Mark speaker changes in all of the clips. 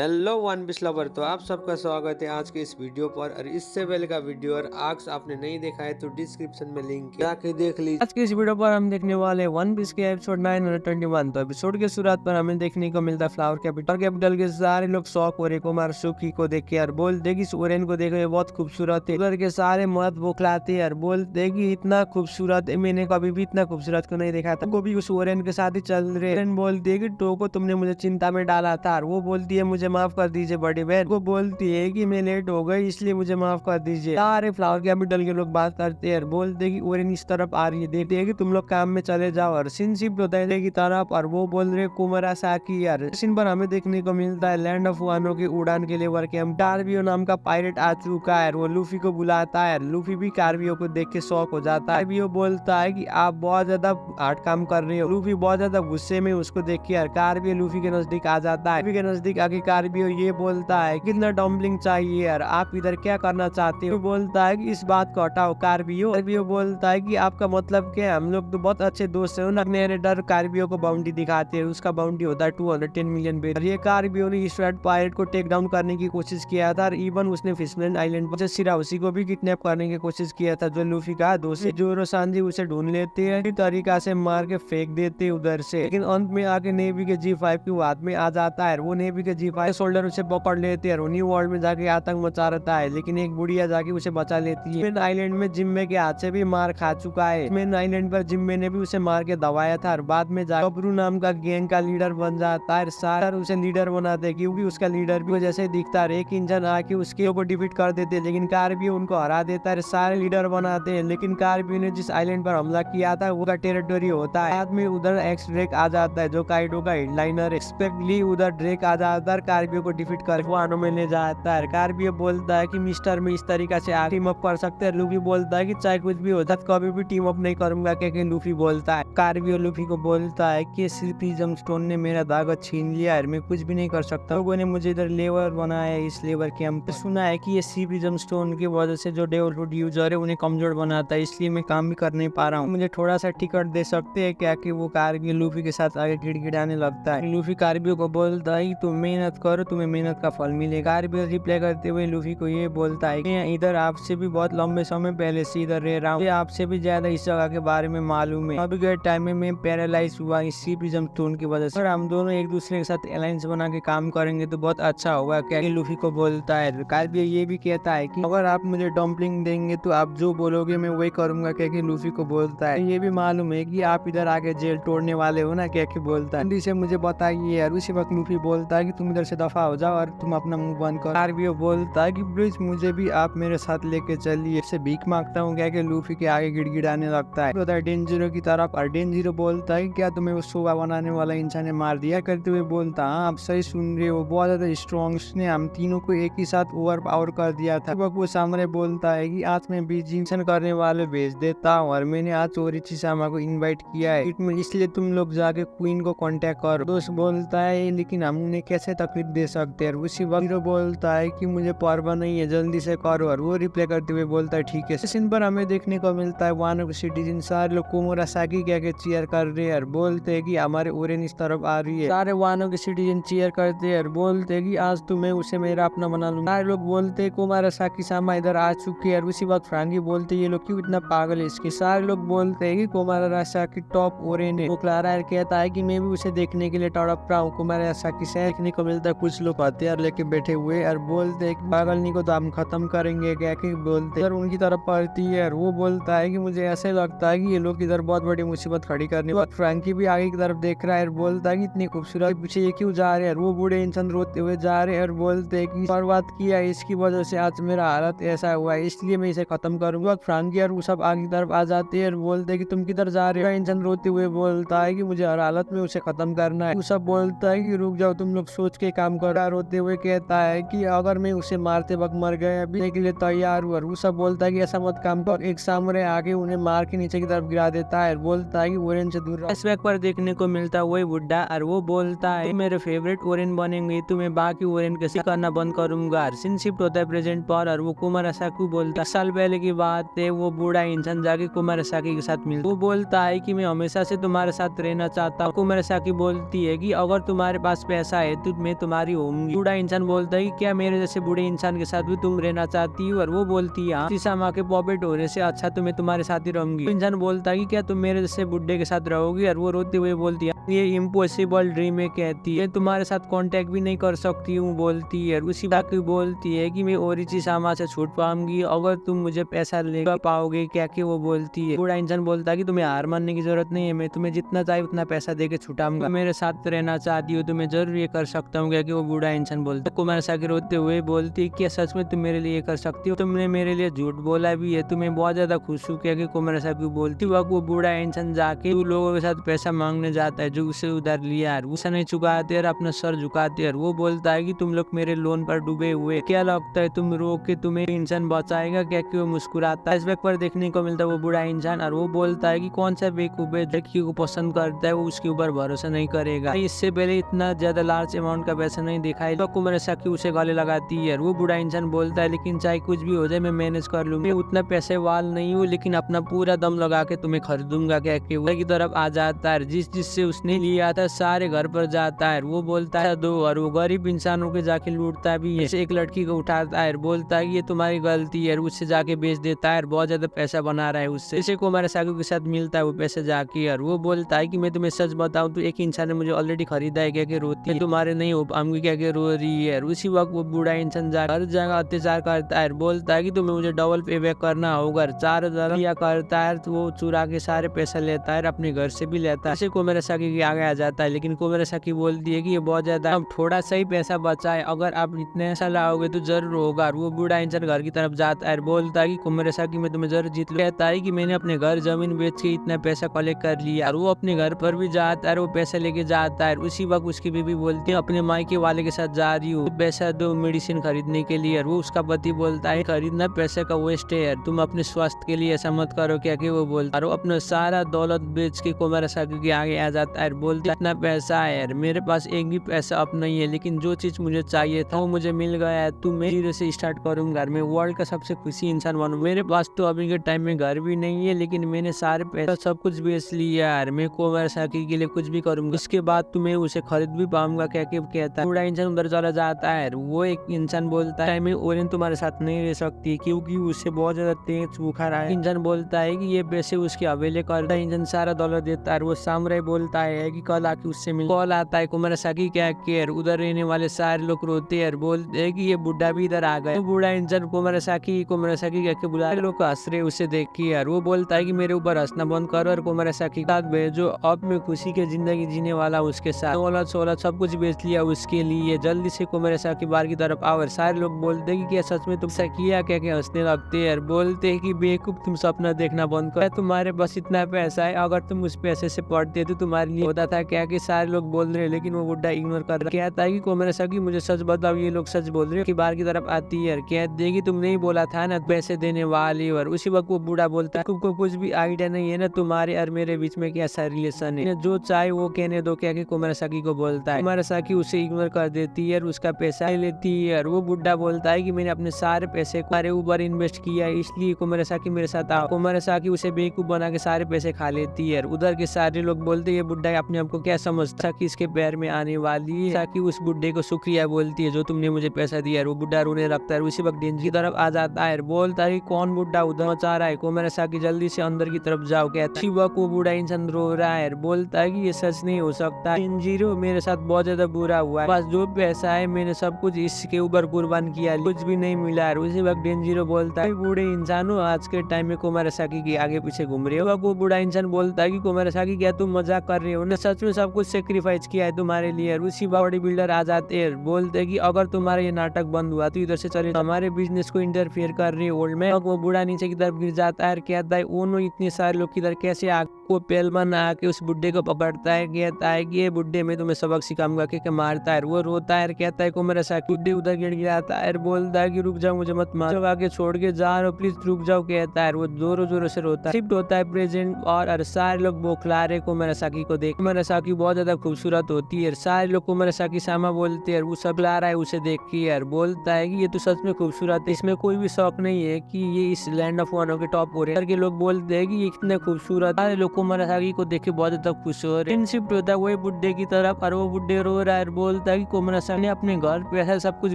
Speaker 1: Hello one piece lover. तो आप सबका स्वागत है आज के इस वीडियो पर। और इससे पहले का वीडियो और आज आपने नहीं देखा है तो डिस्क्रिप्शन में लिंक है, जाके देख लीजिए।
Speaker 2: आज के इस वीडियो पर हम देखने वाले वन पीस के एपिसोड 921। तो एपिसोड के शुरुआत पर हमें देखने को मिलता है फ्लावर कैपिटल के सारे लोग शौक हो रहे कुमार सुखी को देख के और बोलते कि सोरेन को देखे बहुत खूबसूरत है। उधर के सारे मत बोखलाते और बोलते कि इतना खूबसूरत है, मैंने कभी भी इतना खूबसूरत को नहीं देखा था। वो भी सोरेन के साथ ही चल रहे। बोलती है कि टोको तुमने मुझे चिंता में डाला था। और वो बोलती है मुझे माफ कर दीजिए बड़ी बहन। वो बोलती है कि मैं लेट हो गई इसलिए मुझे माफ कर दीजिए। सारे फ्लावर कैपिटल के लोग बात करते हैं, बोलते कि ओरेन इस तरफ आ रही है, देखते है कि तुम लोग काम में चले जाओ। और सीन शिफ्ट होता है की तरफ और वो बोल रहे कुमारा साकी। यार सीन पर हमें देखने को मिलता है लैंड ऑफ वानो की उड़ान के लिए वर्क कैंप। कार्बियो नाम का पायरेट आ चुका है। वो लूफी को बुलाता है। लूफी भी कार्बियो को देख के शौक हो जाता है। कार्बियो बोलता है कि आप बहुत ज्यादा हार्ड काम कर रहे हो। लूफी बहुत ज्यादा गुस्से में उसको देख के कार्बियो लूफी के नजदीक आ जाता है। लूफी के नजदीक आके कार्बियो ये बोलता है कितना डम्बलिंग चाहिए यार, आप इधर क्या करना चाहते हो। बोलता है कि इस बात को हटाओ कार्बियो बोलता है कि आपका मतलब क्या है, हम लोग तो बहुत अच्छे दोस्त हैं ना। नरेटर कार्बियो को बाउंड्री दिखाते हैं, उसका बाउंड्री होता है 210 मिलियन बेट। ये कार्बियो ने इस रेड पायरेट को टेक डाउन करने की कोशिश किया था और इवन उसने फिशमैन आइलैंड पर सिराउसी को भी किडनैप करने की कोशिश किया था जो लूफी का दोस्त है। जोरो सांजी उसे ढूंढ लेते हैं, इस तरीका से मार के फेंक देते हैं उधर से। लेकिन अंत में आके नेवी के G5 के हाथ में आ जाता है। वो नेवी के G5 शोल्डर उसे पकड़ लेते हैं और न्यू वर्ल्ड में जाके आतंक मचा रहता है। लेकिन एक बुढ़िया जाके उसे बचा लेती है। आइलैंड में जिम्मे के हाथ से भी मार खा चुका है। मेन आइलैंड पर जिम्मे ने भी उसे मार के दबाया था और बाद में गबरू नाम का गैंग का लीडर बन जाता है। सारा उसे लीडर बनाते हैं क्योंकि उसका लीडर भी जैसे दिखता है। एक इंजन आके उसके को डिफीट कर देते हैं, लेकिन कार्बियो उनको हरा देता है। सारे लीडर बनाते हैं, लेकिन कार्बियो ने जिस आइलैंड पर हमला किया था वो का टेरिटोरी होता है। बाद में उधर एक्स ड्रेक आ जाता है जो काइडो का हेडलाइनर एक्सपेक्टली उधर ड्रेक आ जाता है। कार्बियो को डिफीट कर वानो में ले जाता है। कार्बियो बोलता है कि मिस्टर में इस तरीका से टीम अप कर सकते हैं। लूफी बोलता है कि चाहे कुछ भी हो जाए कभी भी टीम अप नहीं करूंगा क्योंकि लूफी बोलता है। कार्बियो लूफी को बोलता है कि प्रिज्म स्टोन ने मेरा दागा छीन लिया है, मैं कुछ भी नहीं कर सकता। लोगों ने मुझे इधर लेबर बनाया है, इस लेबर कैंप सुना है कि ये प्रिज्म स्टोन की वजह से जो डेवलहुड यूजर है उन्हें कमजोर बनाता है, इसलिए मैं काम भी कर नहीं पा रहा हूँ। मुझे थोड़ा सा टिकट दे सकते हैं क्या। कि वो कार्बियो लूफी के साथ आगे गिड़गिड़ाने लगता है। लूफी कार्बियो को बोलता है तुम मेहनत करो, तुम्हें मेहनत का फल मिलेगा। कार्बियो रिप्लाई करते हुए लूफी को ये बोलता है कि इधर आपसे भी बहुत लंबे समय पहले से इधर रह रहा हूँ, आपसे भी ज्यादा इस जगह के बारे में मालूम है। अभी के टाइम में मैं पैरालाइज हुआ इसी प्रिज्म स्टोन की वजह से, और हम दोनों एक दूसरे के साथ अलायंस बना के काम करेंगे तो बहुत अच्छा होगा क्या। लूफी को बोलता है। कार्बियो ये भी कहता है कि अगर आप मुझे डम्पलिंग देंगे तो आप जो बोलोगे मैं वही करूंगा क्या। लूफी को बोलता है ये भी मालूम है कि आप इधर आके जेल तोड़ने वाले हो ना क्या। बोलता है जल्दी से मुझे बताइए। और उसी वक्त लूफी बोलता है कि तुम इधर से दफा हो जाओ और तुम अपना मुंह बंद करो। कार्बियो बोलता है कि प्लीज मुझे भी आप मेरे साथ लेके चलिए, से भीख मांगता हूँ क्या। लूफी के आगे गिड़गिड़ाने लगता है डेंजरो की तरफ। और डेंजरो बोलता है क्या तुम्हें वो शोभा बनाने वाला इंसान ने मार दिया। करते हुए बोलता हाँ आप सही सुन रहे हो, बहुत ज्यादा स्ट्रॉन्ग, उसने हम तीनों को एक ही साथ ओवर पावर कर दिया था। वो सामने बोलता है कि आज मैं बीजिंग करने वाले भेज देता हूँ और मैंने आज ओरिचिसामा को इन्वाइट किया है, इसलिए तुम लोग जाके क्वीन को कांटेक्ट करो। दोस्त बोलता है लेकिन हम उन्हें कैसे तकलीफ दे सकते हैं। उसी वक्त बोलता है कि मुझे परवाह नहीं है, जल्दी से करो। और वो रिप्लाई करते हुए बोलता है ठीक है। सीन पर हमें देखने को मिलता है वानो के सिटीजन सारे लोग कोमोरासाकी क्या के चीयर कर रहे हैं और बोलते हैं कि हमारे ओरेन इस तरफ आ रही है। सारे वानो के सिटीजन चीयर करते हैं और बोलते हैं कि आज तो मैं उसे मेरा अपना बना लूंगा। सारे लोग बोलते हैं कोमोरासाकी सामा इधर आ चुकी है। और उसी वक्त फ्रांकी बोलते ये लोग क्यों इतना पागल है इसके। सारे लोग बोलते हैं कि कोमोरासाकी टॉप ओरेन है। वो क्लारा कहता है कि मैं भी उसे देखने के लिए तड़प रहा हूँ। कोमोरासाकी से देखने को मिलता है कुछ लोग हथियार लेके बैठे हुए और बोलते हैं कि पागलनी को तो हम खत्म करेंगे क्या। बोलते हैं उनकी तरफ पड़ती है और वो बोलता है कि मुझे ऐसे लगता है कि ये लोग इधर बहुत बड़ी मुसीबत खड़ी करने। और फ्रैंकी भी आगे की तरफ देख रहा है और बोलता है कि इतनी खूबसूरत पीछे ये क्यों जा रहे हैं। और वो बूढ़े इंसान रोते हुए जा रहे हैं और बोलते हैं कि बर्बाद किया इसकी वजह से आज मेरा हालत ऐसा हुआ है, इसलिए मैं इसे खत्म करूंगा। फ्रैंकी और वो सब आगे की तरफ आ जाते हैं और बोलते हैं कि तुम किधर जा रहे हो। इंसान रोते हुए बोलता है कि मुझे हर हालत में उसे खत्म करना है। वो सब बोलता है कि रुक जाओ तुम लोग सोच के काम करो। रोते हुए कहता है कि अगर मैं उसे मारते वक्त मर गया अभी के लिए तैयार हुआ। वो सब बोलता है कि ऐसा मत काम कर। एक सामने आके उन्हें मार के नीचे की तरफ गिरा देता है। बोलता है कि ओरेन से दूर रहो। इस वक्त पर देखने को मिलता है वही बुड्ढा और वो बोलता है मेरे फेवरेट ओरेन बनेंगे तो मैं बाकी ओरेन कैसे करना बंद करूंगा। सीन शिफ्ट होता है प्रेजेंट पर और वो कुमारासाकी बोलता है साल पहले की बात है। वो बूढ़ा इंसान जाके कुमारासाकी के साथ मिलता है। वो बोलता है कि मैं हमेशा से तुम्हारे साथ रहना चाहता हूँ। कुमारासाकी बोलती है कि अगर तुम्हारे पास पैसा है तो मैं तुम्हारी होंगी। बूढ़ा इंसान बोलता है कि क्या मेरे जैसे बूढ़े इंसान के साथ भी तुम रहना चाहती हो? और वो बोलती है हाँ, शीशा माँ के पॉपेट होने से अच्छा तो मैं तुम्हारे साथ ही रहूंगी। तो इंसान बोलता है कि क्या तुम मेरे जैसे बुड्ढे के साथ रहोगी? और वो रोते हुए बोलती है ये इम्पॉसिबल ड्रीम है, कहती है तुम्हारे साथ कांटेक्ट भी नहीं कर सकती हूँ, बोलती है। उसी बात बोलती है कि मैं ओरिची सामा से छूट पाऊंगी अगर तुम मुझे पैसा लेकर पाओगे, क्या कि वो बोलती है। बूढ़ा इंसान बोलता है कि तुम्हें हार मानने की जरूरत नहीं है, मैं तुम्हें जितना चाहिए उतना पैसा देके छुटाऊंगा। मेरे साथ रहना चाहती हो तो मैं जरूर ये कर सकता हूँ, क्या कि वो बूढ़ा इंसान बोलता है। कुमारसाकी रोते हुए बोलती है क्या सच में तुम मेरे लिए ये कर सकती हो? तुमने मेरे लिए झूठ बोला भी है, तुम्हें बहुत ज्यादा खुश हूँ, क्या कि कुमारसाकी बोलती। वक्त वो बूढ़ा इंसान जाके दो लोगों के साथ पैसा मांगने जाता है जो उसे उधार लिया है, उसे नहीं चुकाते और अपना सर झुकाते हैं। वो बोलता है कि तुम लोग मेरे लोन पर डूबे हुए, क्या लगता है तुम रो के तुम्हें इंसान बचाएगा? क्या कि वो मुस्कुराता है। इस पर देखने को मिलता है वो बूढ़ा इंसान और वो बोलता है कि कौन सा बेवकूफ है लड़की को पसंद करता है वो उसके ऊपर भरोसा नहीं करेगा, इससे पहले इतना ज्यादा लार्ज अमाउंट का पैसा नहीं दिखाई। तो कुमारसाकी उसे गले लगाती है। वो बूढ़ा इंसान बोलता है लेकिन चाहे कुछ भी हो जाए मैं मैनेज कर लूंगा, मैं उतना पैसे वाल नहीं हूँ लेकिन अपना पूरा दम लगा के तुम्हें खरीदूंगा, क्या कि वो की तरफ आ जाता है। जिससे उसने लिया था सारे घर पर जाता है। वो बोलता है दो और वो गरीब इंसानों के जाके लूटता भी है। एक लड़की को उठाता है, बोलता है ये तुम्हारी गलती है, उससे जाके बेच देता है, बहुत ज्यादा पैसा बना रहा है उससे। इसे कुमारसाकी के साथ मिलता है वो पैसे जाके और वो बोलता है कि मैं तुम्हें सच बताऊं तो एक इंसान ने मुझे ऑलरेडी खरीदा है, क्या कि रोती है तुम्हारे नहीं हो पाऊंगी, क्या कि रो रही है। उसी वक्त वो बूढ़ा इंसान हर जगह अत्याचार करता है, बोलता है कि तुम्हें मुझे डबल पे बैक करना होगा। 4,000 लिया करता है तो वो चुरा के सारे पैसा लेता है, अपने घर से भी लेता है। इसे कुमारसाकी के आगे आ जाता है लेकिन कुमारसाकी बोलती है कि ये बहुत ज्यादा, अब थोड़ा सा ही पैसा बचा है, अगर आप इतने ऐसा लाओगे तो जरूर होगा। वो बूढ़ा इंसान घर की तरफ जाता है, बोलता है कि कुमारसाकी मैं तुम्हें जरूर जीत लूंगा। कहता है कि मैंने अपने घर जमीन बेच के इतना पैसा कलेक्ट कर लिया और वो अपने घर पर भी जाता है, वो पैसा लेके जाता है। उसी वक्त उसकी बीवी बोलती है अपने मायके वाले के साथ जा रही हो, पैसा दो मेडिसिन खरीदने के लिए। और वो उसका पति बोलता है खरीदना पैसे का वेस्ट है यार, तुम अपने स्वास्थ्य के लिए ऐसा मत करो, क्या कि वो बोलता है। और वो अपना सारा दौलत बेच के कुमारसाकी के आगे आ जाता है, बोलता है इतना पैसा है यार, मेरे पास एक भी पैसा अब नहीं है, लेकिन जो चीज मुझे चाहिए था वो मुझे मिल गया है, तो मैं जीरो से स्टार्ट करूंगा, मैं वर्ल्ड का सबसे खुशी इंसान बनूं। मेरे पास तो अभी के टाइम में घर भी नहीं है लेकिन मैंने सारे पैसा सब कुछ बेच लिया यार, मैं कुमारसाकी के लिए कुछ भी करूंगा, उसके बाद तो मैं उसे खरीद भी पाऊंगा, क्या कि कहता है। बूढ़ा इंसान उधर चला जाता है। वो एक इंसान बोलता है मैं ओरेन तुम्हारे साथ नहीं रह सकती क्योंकि उसे बहुत ज्यादा तेज बुखार है। इंसान बोलता है कि ये पैसे उसके हवेले करता है। इंसान सारा दौलत देता है। वो सामराई बोलता है कि कल आके उससे मिल। कॉल आता है कुमारसाकी क्या केयर, उधर रहने वाले सारे लोग रोते हैं, बोलते हैं कि ये बुढ़ा भी इधर आ गए। तो बूढ़ा इंसान कुमारसाकी क्या के बुला, लोग हंस रहे उसे देख के यार। वो बोलता है कि मेरे ऊपर हंसना बंद करो और कुमारसाकी साथ भेजो, अब मैं खुशी की जिंदगी जीने वाला उसके साथ। दौलत सब कुछ बेच लिया उसके लिए, जल्दी से कुमारसाकी बार की तरफ आओ। सारे लोग बोलते हैं कि क्या सच में तुम ऐसा किया, क्या क्या हंसने लगते हैं, बोलते हैं कि बेवकूफ तुम सपना देखना बंद करो, तुम्हारे पास इतना पैसा है, अगर तुम उस पैसे से पढ़ते तो तुम्हारे लिए होता था, क्या कि सारे लोग बोल रहे हैं लेकिन वो बुढ़ा इग्नोर कर रहा। कहता है कि कुमारसाकी मुझे सच बताओ, ये लोग सच बोल रहे हैं कि बार की तरफ आती है। कहते हैं कि तुम नहीं बोला था ना पैसे देने वाली। और उसी वक्त वो बूढ़ा बोलता है तुमको कुछ भी आइडिया नहीं है ना तुम्हारे और मेरे बीच में कैसा रिलेशन है, जो चाहे वो कहने दो, क्या कि कुमारसाकी को बोलता है। कुमारसाकी उसे इग्नोर कर देती है और उसका पैसा लेती है। और वो बुढ़ा बोलता है कि मैंने अपने सारे पैसे तुम्हारे ऊपर इन्वेस्ट किया है, इसलिए कुमारसाकी मेरे साथ आओ। कुमारसाकी उसे बेवकूफ बना के सारे पैसे खा लेती है। उधर के सारे लोग बोलते है बुढ़ा अपने आप को क्या समझता कि इसके पैर में आने वाली है, ताकि उस बुढ़े को शुक्रिया बोलती है जो तुमने मुझे पैसा दिया। वो बुढ़ा रोने लगता है। उसी वक्त डेंजी की तरफ आ जाता है, बोलता है कौन बुढ़ा उधर मचा रहा है, कुमारसाकी जल्दी से अंदर की तरफ जाओ। कहता है वो बूढ़ा इंसान रो रहा है, बोलता है कि ये सच नहीं हो सकता, डेंजिरो मेरे साथ बहुत ज्यादा बुरा हुआ है, बस जो पैसा है मैंने सब कुछ इसके ऊपर कुर्बान किया, कुछ भी नहीं मिला है। उसी वक्त डेंजिरो बोलता है बूढ़े इंसान हो, आज के टाइम में कुमारसाकी के आगे पीछे घूम रहे हो। वो बूढ़ा इंसान बोलता है कि कुमारसाकी क्या तुम मजाक कर रहे हो ना, सच में सब कुछ सेक्रीफाइस किया है तुम्हारे लिए। उसी बॉडी बिल्डर आ जाते हैं, बोलते हैं कि अगर तुम्हारा ये नाटक बंद हुआ तो इधर से चले, हमारे बिजनेस को इंटरफेयर कर रही है ओल्ड मैन। वो बूढ़ा नीचे की तरफ गिर जाता है, कहता है ओनो इतने सारे लोग किधर कैसे आ। वो पहलवान आके उस बुड्ढे को पकड़ता है, कहता है कि ये बुड्ढे मैं तुम्हें सबक सिखाऊंगा, के मारता है। वो रोता है, कहता है कुमारसाकी, बुड्ढे उधर गिर गिराता है, बोलता है कि रुक जाओ मुझे मत मारो, आके छोड़ के जा रहे हो प्लीज रुक जाओ, कहता है। वो जोरों जोरों से रोता है। शिफ्ट होता है प्रेजेंट और सारे लोग बौखला रहे कुमारसाकी को देख। कुमारसाकी बहुत ज्यादा खूबसूरत होती है, सारे लोग कुमारसाकी सामा बोलते हैं। वो सब ला रहा है उसे देख के यार, बोलता है कि ये तो सच में खूबसूरत है, इसमें कोई भी शौक नहीं है कि ये इस लैंड ऑफ वानो के टॉप हो रहे हैं। लोग बोलते हैं कि ये कितने खूबसूरत, सारे लोग कोमरासागी को देख के बहुत ज्यादा खुश हो रहे। शिफ्ट होता है वही बुड्ढे की तरफ और वो बुड्ढे रो रहा है और बोलता है कि कोमरासागी ने अपने घर पैसा सब कुछ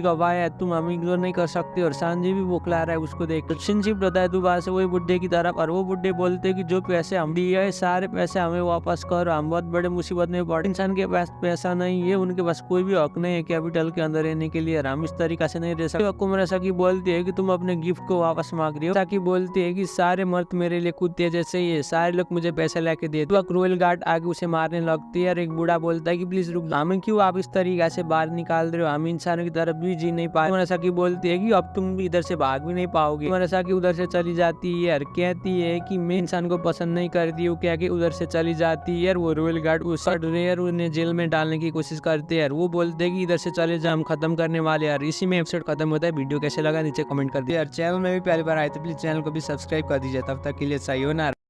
Speaker 2: गवाया है, तुम हमें इग्नोर नहीं कर सकते। और सांजी भी बौखला रहा है उसको देख। शिफ्ट होता है दोबारा से वही बुड्ढे की तरफ और वो बुड्ढे बोलते हैं कि जो पैसे हम दिए है सारे पैसे हमें वापस करो, हम बहुत बड़े मुसीबत में पड़े। इंसान के पास पैसा नहीं है, उनके पास कोई भी हक नहीं है कैपिटल के अंदर रहने के लिए, हम इस तरीका से नहीं रह सकते। कोमरासागी बोलती है कि तुम अपने गिफ्ट को वापस मांग रही हो। साकी बोलती है कि सारे मर्द मेरे लिए कुत्ते जैसे ही है, सारे लोग मुझे पैसे लेके दे। तो क्रूएल गार्ड आगे उसे मारने लगती है और एक बूढ़ा बोलता है कि प्लीज रुक, हमें क्यों आप इस तरीका से बाहर निकाल रहे हो, हम इंसानों की तरफ भी जी नहीं पाए। कोमरासागी बोलती है कि अब तुम भी इधर से भाग भी नहीं पाओगे। कोमरासागी उधर से चली जाती है और कहती है कि मैं इंसान को पसंद नहीं करती हूँ, क्या कि उधर से चली जाती है। वो रॉयल गार्ड उस रेयर उन्हें जेल में डालने की कोशिश करते हैं। वो बोलते हैं कि इधर से चले जाओ, हम खत्म करने वाले हैं। इसी में एपिसोड खत्म होता है। वीडियो कैसे लगा नीचे कमेंट कर दिया। चैनल में भी पहली बार आए तो प्लीज चैनल को भी सब्सक्राइब कर दीजिए। तब तक के लिए सही हो ना।